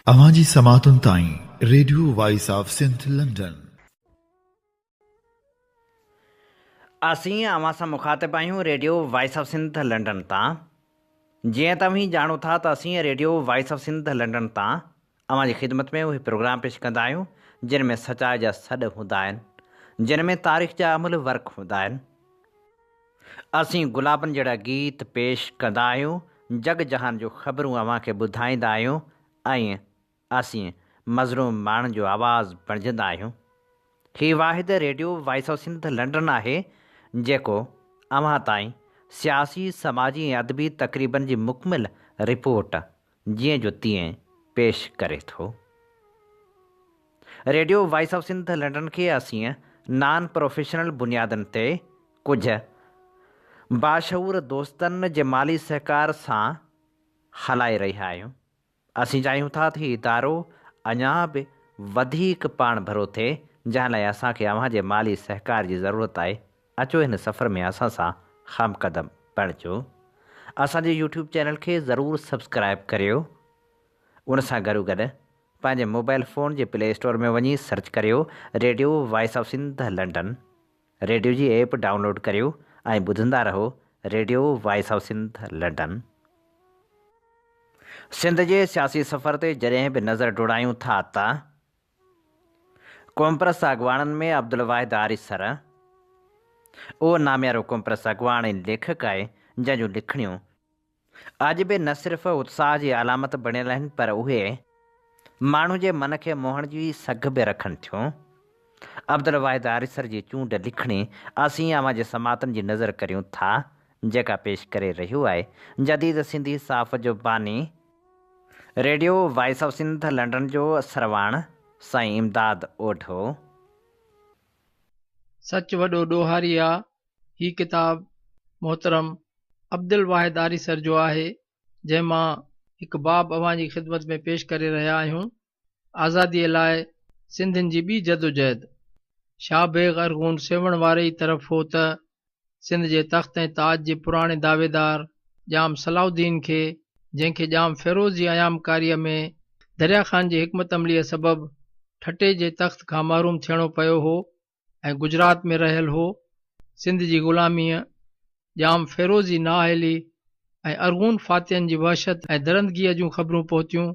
अवांजी समातुन ताईं radio voice of Sindh London. असीं अवां सां मुखातिब आहियूं radio voice of Sindh London तां। जीअं तव्हीं ॼाणो था त असीं radio voice of Sindh London तां अवां जी ख़िदमत में उहे प्रोग्राम पेश कंदा आहियूं जिन में सचाई जा सॾ हूंदा आहिनि, जिन में तारीख़ जा अमल वर्क हूंदा आहिनि। असीं गुलाबनि जहिड़ा गीत पेश कंदा आहियूं, जग जहान जो ख़बरूं अव्हां खे ॿुधाईंदा आहियूं ऐं असीं मज़लूम माण्हुनि जो आवाज़ बणिजंदा आहियूं। हीउ वाहिद radio voice of Sindh London आहे जेको अव्हां ताईं सियासी, समाजी ऐं अदबी तक़रीबनि जी मुकमिल रिपोर्ट जीअं जो तीअं पेश करे थो। Radio voice of Sindh London खे असीं नॉन प्रोफेशनल बुनियादनि ते कुझु बाशऊर दोस्तनि जे माली सहकार सां हलाए रहिया आहियूं। असीं चाहियूं था त हीउ इदारो अञा बि वधीक पाण भरो थिए, जंहिं लाइ असांखे अव्हां जे माली सहकार जी ज़रूरत आहे। अचो हिन सफ़र में असां सां हमक़दम बणिजो। असांजे यूट्यूब चैनल खे ज़रूरु सब्सक्राइब करियो। उन सां गॾोगॾु पंहिंजे मोबाइल फ़ोन जे प्ले स्टोर में वञी सर्च करियो radio voice of Sindh London. Radio जी ऐप डाउनलोड करियो ऐं ॿुधंदा रहो radio voice of Sindh London. Sindh जे सियासी सफ़र ते जॾहिं बि नज़र डोड़ायूं था त कॉम्प्रस अॻवाननि में अब्दुल वाहिद आरिसर उहो नामियारो कॉम्प्रस अॻवान ऐं लेखक आहे जंहिंजूं लिखणियूं अॼु बि न सिर्फ़ु उत्साह जी अलामत बणियल आहिनि, पर उहे माण्हू जे मन खे मोहण जी सघ बि रखनि थियूं। अब्दुल वाहिद आरिसर जी चूंड लिखणी असीं अव्हां जे समातनि जी नज़र करियूं था, जेका पेश करे रहियो आहे जदीद सिंधी साफ़ जो बानी radio voice of Sindh London जो सरवाण साईं इमदाद ओढो। सच वॾो ॾोहारी आहे। ही किताब मोहतरम अब्दुल वाहिद आरिसर जो आहे, जंहिं मां हिकु बाब अव्हां जी ख़िदमत में पेश करे रहिया आहियूं। आज़ादीअ लाइ सिंधियुनि जी ॿी जदोजहद। शाह बेग अरगून सेवण वारे ई तरफ़ हो त सिंध जे तख़्त ऐं ताज जे पुराणे दावेदार जाम सलाउद्दीन खे, जंहिंखे जाम फ़िरोज़ जी अयामकारीअ में दरिया ख़ान जी हिकमत अमलीअ सबबि ठटे जे तख़्त खां महरूम थियणो पियो हो ऐं गुजरात में रहियल हो, सिंध जी ग़ुलामीअ, जाम फ़िरोज़ी नाअहली ऐं अरगून फ़ातिहनि जी वहशत ऐं दरंदगीअ जूं ख़बरूं पहुतियूं।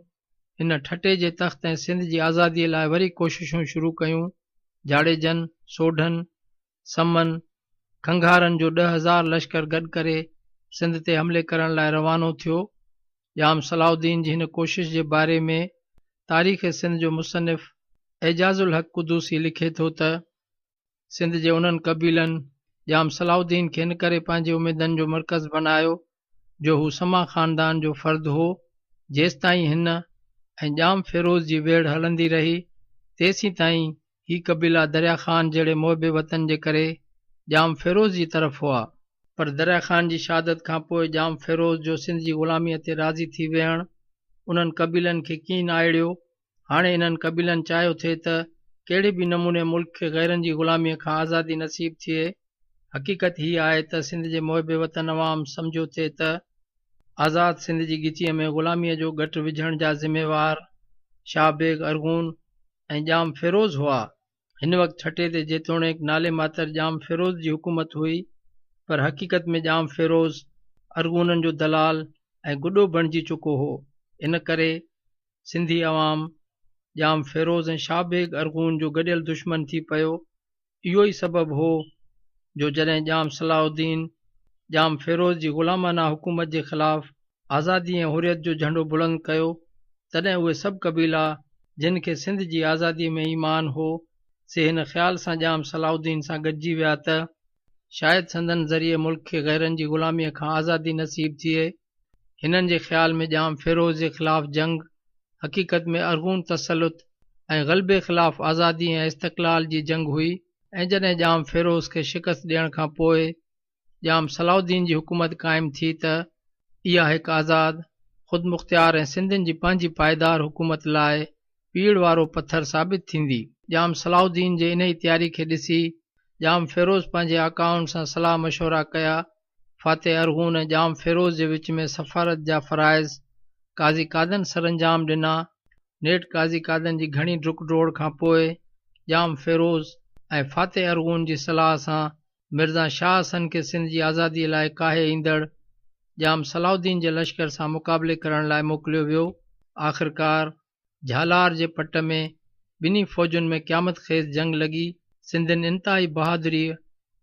हिन ठटे जे तख़्त ऐं सिंध जी आज़ादीअ लाइ वरी कोशिशूं शुरू कयूं। जाड़ेजन, सोढन, समन, खंघारनि जो 10,000 लश्कर गॾु करे सिंध ते हमले करण लाइ रवानो थियो। जाम सलाउद्दीन जी हिन कोशिश जे बारे में तारीख़ सिंध जो मुसनिफ़ एजाज़ुल हक़ कुदूसी लिखे थो त सिंध जे उन्हनि क़बीलनि जाम सलाउद्दीन खे हिन करे पंहिंजे उमेदनि जो मर्कज़ बनायो जो हू समा ख़ानदान जो फ़र्द हो। जेसिताईं हिन ऐं जाम फ़िरोज़ जी वेड़ हलंदी रही, तेसीं ताईं ही क़बीला दरिया ख़ान जहिड़े मुहिबे वतन जे करे जाम फ़िरोज़ जी तरफ़ हुआ। पर दरिया ख़ान जी शहादत खां पोइ जाम फ़िरोज़ जो सिंध जी ग़ुलामीअ ते राज़ी थी वियण उन्हनि क़बीलनि खे कीन आड़ियो। हाणे इन्हनि क़बीलनि चाहियो थिए त कहिड़े बि नमूने मुल्क खे गैरनि जी ग़ुलामीअ खां आज़ादी नसीब थिए। हक़ीक़त हीअ आहे त सिंध जे मुहिबे वतन अवाम सम्झो थिए त आज़ाद सिंध जी गिचीअ में ग़ुलामीअ जो गट विझण जा ज़िम्मेवार शाह बेग अरगून ऐं जाम फ़िरोज़ हुआ। हिन वक़्तु ठटे ते जेतोणीकि नाले मातर जाम फ़िरोज़ जी हुकूमत हुई, पर हक़ीक़त में जाम फ़िरोज़ अरगूननि जो दलाल ऐं गुॾो बणिजी चुको हो। इन करे सिंधी अवाम जाम फ़िरोज़ ऐं शाह बेग अरगून जो गॾियल दुश्मन थी पियो। इहो ई सबबु हो जो जॾहिं जाम सलाउद्दीन जाम फ़िरोज़ जी ग़ुलामाना हुकूमत जे ख़िलाफ़ आज़ादी ऐं हुरियत जो झंडो बुलंद कयो, तॾहिं उहे सभु क़बीला जिन खे सिंध जी आज़ादी में ईमान हो, से हिन ख़्याल सां जाम सलाउद्दीन सां गॾिजी विया त शायदि संदन ज़रिए मुल्क खे गैरनि जी ग़ुलामीअ खां आज़ादी नसीब थिए। हिननि जे ख़्याल में जाम फ़िरोज़ जे ख़िलाफ़ जंग हक़ीक़त में अरगून तसलुत ऐं ग़लबे ख़िलाफ़ आज़ादी ऐं इस्तक़लाल जी जंग हुई। ऐं जॾहिं जाम फ़िरोज़ खे शिकस्त ॾियण खां पोइ जाम सलाउद्दीन जी हुकूमत क़ाइमु थी त इहा हिकु आज़ाद, ख़ुदमुख़्तियार ऐं सिंधियुनि जी पंहिंजी पाइदार हुकूमत लाइ पीड़ वारो पत्थर साबित थींदी। जाम सलाउद्दीन जे इन ई तयारी खे ॾिसी जाम फ़िरोज़ पंहिंजे आकाउनि सां सलाह मशवरा कया। फ़ातिह अरगून ऐं जाम फ़िरोज़ जे विच में सफ़ारत जा फ़राइज़ काज़ी कादन सरअंजाम ॾिना। नेट काज़ी कादन जी घणी डुक डोड़ खां पोइ जाम फिरोज़ ऐं फाते अरगून जी सलाह सां मिर्ज़ा शाह हसन खे सिंध जी आज़ादीअ लाइ काहे ईंदड़ जाम सलाउद्दीन जे लश्कर सां मुक़ाबले करण लाइ मोकिलियो वियो। आख़िरकार झालार जे पट में ॿिन्ही फ़ौजुनि में क़यामत ख़ेज़ जंग लॻी। सिंधियुनि इंतिहाई बहादुरीअ,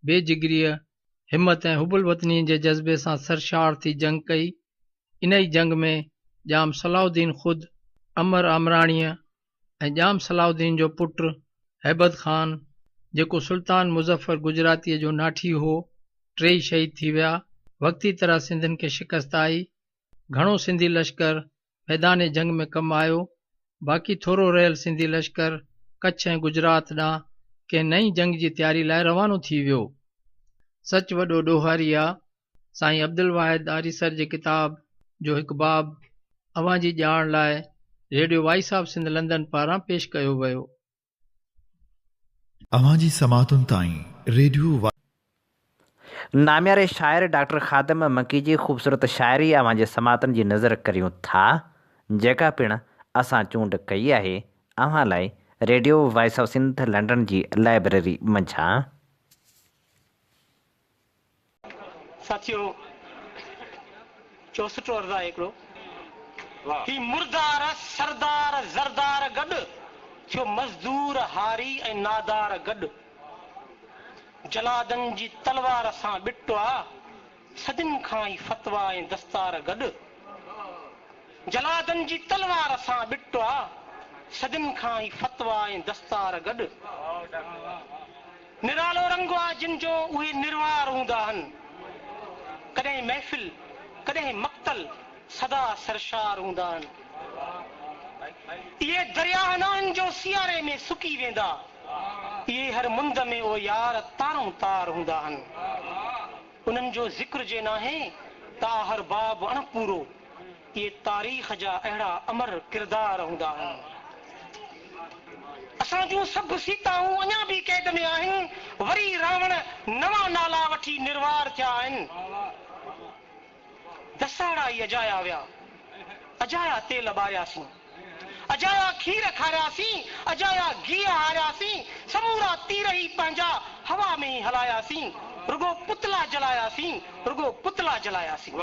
बेजिगरीअ, हिमत ऐं हुबुल वतनी जे जज़्बे सां सरशार थी जंग कई। इन ई जंग में जाम सलाउद्दीन ख़ुदि अमर आमराणीअ ऐं जाम सलाउद्दीन जो पुटु हैबत ख़ान जेको सुल्तान मुज़फ़र गुजरातीअ जो नाठी हो, टेई शहीद थी विया। वक़्ती तरह सिंधियुनि खे शिकस्त आई। घणो सिंधी लश्कर मैदान जंग में कमु आयो। बाक़ी थोरो रहियल सिंधी लश्कर कच्छ ऐं गुजरात ॾांहुं कंहिं नई जंग जी तयारी लाइ रवानो थी वियो। सच वॾो ॾोहारी आहे। साईं अब्दुल वाहिद आरीसर जी किताब जो हिकु बाब अवां जी ॼाण लाइ radio voice of Sindh London पारां पेश कयो वियो। अवां जी समातुनि ताईं रेडियो नाम्यारे शाइर डॉक्टर ख़ादिम मकी जी ख़ूबसूरत शाइरी अवां जे समातनि जी नज़र करियूं था, जेका पिणु असां चूंड कई आहे अवां लाइ radio voice of Sindh London जी लाइब्रेरी मंझां। साथियों, 64 अर्ज़ आहे हिकिड़ो ही मुर्दार सरदार ज़रदार गॾु थियो मज़दूर हारी ऐं नादार गॾु जलादन जी तलवार सां ॿिटो आहे सदिन खां ई फतवा ऐं दस्तार गॾु जलादन जी तलवार सां ॿिटो आहे सदिन खां ई फतवा ऐं दस्तार गॾु निरालो रंग आहे जिन जो उहे निर्वार हूंदा आहिनि कॾहिं महफ़िल कॾहिं मक़तल सदा सरशार हूंदा आहिनि इहे दरिया न आहिनि जो सियारे में सुकी वेंदा इहे हर मुंद में ओ यार तारों तार हूंदा आहिनि उन्हनि जो ज़िक्र जे नाहे ता हर बाब अणपूरो इहे तारीख़ जा अहिड़ा अमर किरदार हूंदा आहिनि असां जूं सभु सीताऊं अञा बि क़ैद में आहिनि वरी रावण नवां नाला वठी निर्वार थिया आहिनि दसाड़ा ई अजाया विया अजाया तेल ॿारियासीं अजाया खीर खारियासीं अजाया घी हारियासीं समूरा तीर ई पंहिंजा हवा में ई हलायासीं रुगो पुतला जलायासीं रुगो पुतला जलायासीं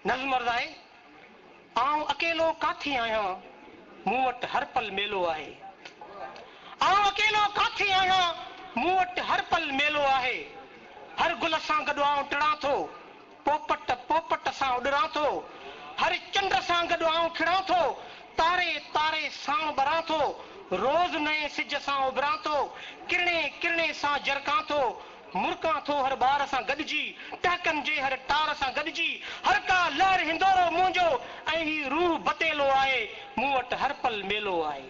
नज़्म अर्ज़ आहे आऊं अकेलो काथे आहियां मूं वटि हर पल मेलो आहे आऊं अकेलो काथे आहियां मूं वटि हर पल मेलो आहे हर गुल सां गॾु आऊं टिड़ां थो पोपट पोपट सां उॾरां थो हर चंड सां गॾु आऊं खिड़ां थो तारे तारे सां बरां थो रोज़ नए सिज सां उभरां थो किरणे किरणे सां जरकां थो मुर्कां थो हर ॿार सां गॾिजी टहकनि जे हर टार सां गॾिजी हर का लहर हिंदोरो मुंहिंजो ऐं ही रूह बतेलो आहे मूं वटि हर पल मेलो आहे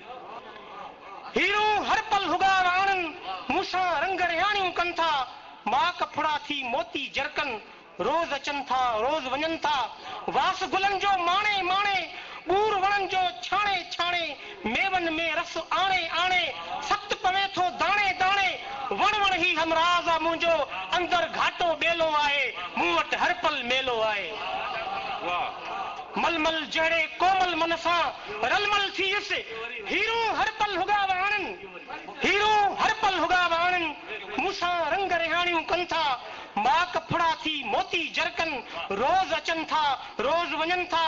हीरू हर पल हुगार आणनि मूंसां रंग रिहाणियूं कनि था मां कफड़ा थी मोती जरकनि रोज़ अचनि था रोज़ वञनि था वास गुलनि जो माणे माणे ॿूर वणनि जो छाणे छाणे मेवनि में रस आणे आणे सत पवे थो दाणे दाणे वण वण ही हमराज़ आहे मुंहिंजो अंदर घाटो ॿेलो आहे मूं वटि हर पल मेलो आहे मलमल जहिड़े कोमल मन सां रलमल थी वियुसि हीरू हर पल हुगाव आणनि हीरू हर पल हुगाव आणनि मूंसां रंग रिहाणियूं कनि था मां कफड़ा थी मोती जरकनि रोज़ अचनि था रोज़ वञनि था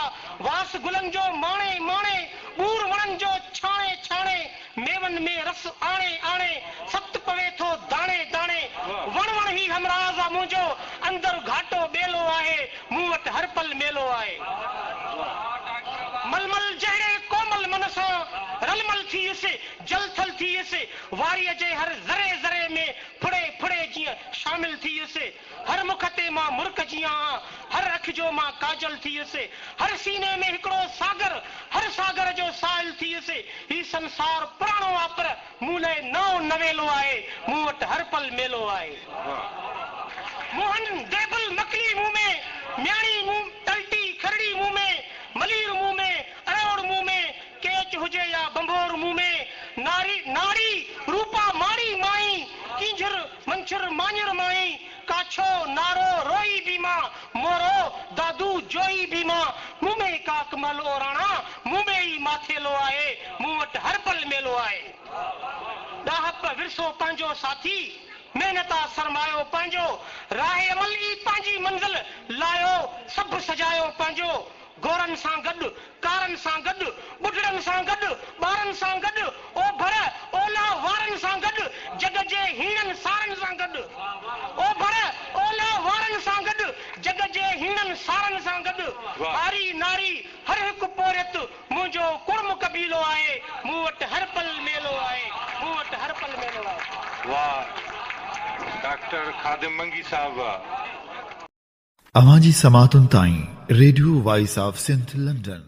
वास गुलनि जो माणे माणे ॿूर वणनि जो छाणे छाणे मेवनि में रस आणे आणे सत पवे थो दाणे दाणे वण वण ही हमराज़ आहे मुंहिंजो अंदर घाटो ॿेलो आहे मूं वटि हर पल मेलो आहे मलमल जहिड़े कोमल मन सां रलमल थी वियुसि जल थल थी वियुसि वारीअ जे हर ज़रे ज़रे में फुड़े फुड़े जीअं शामिल थी वियुसि हर मुख ते मां मुर्क जीअं आहियां हर अखि जो मां काजल थी वियुसि हर सीने में हिकिड़ो सागर हर सागर जो साहिल थी वियुसि ही संसार पुराणो आहे पर मूं लाइ नओं नवेलो आहे मूं वटि हर पल मेलो आहे मोहन देबुल मकली मुंह में म्याणी मुंह तलटी खरड़ी मुंह में मलीर मुंह में अरोड़ मुंह में केच हुजे या बंभोर मुंह में नारी नारी रूपा माड़ी माई किंझर मंछर मांझर माई काछो नारो रोई बीमा मोरो दादू जोई बीमा मुंह में काकमल ओराणा मुंह में काथेलो आहे मूं वटि हर पल मेलो आहे ॾाहप विरसो पंहिंजो साथी महिनत सरमायो पंहिंजो राहे अमल ई पंहिंजी मंज़िल लायो सभु सजायो पंहिंजो गोरनि सां गॾु कारनि सां गॾु ॿुढड़नि सां गॾु ॿारनि सां गॾु ओभर ओला वारनि सां गॾु जग जे हीणनि सारनि सां गॾु ओभर ओला वारनि सां गॾु जग जे हीणनि सारनि सां गॾु आरी नारी हर हिकु पोरियत मुंहिंजो कुर्म कबीलो आहे मूं वटि हर पल मेलो आहे मूं वटि हर पल मेलो आहे वाह डॉक्टर खादिम मंगी साहब अवां जी समातुनि ताईं radio voice of Sindh London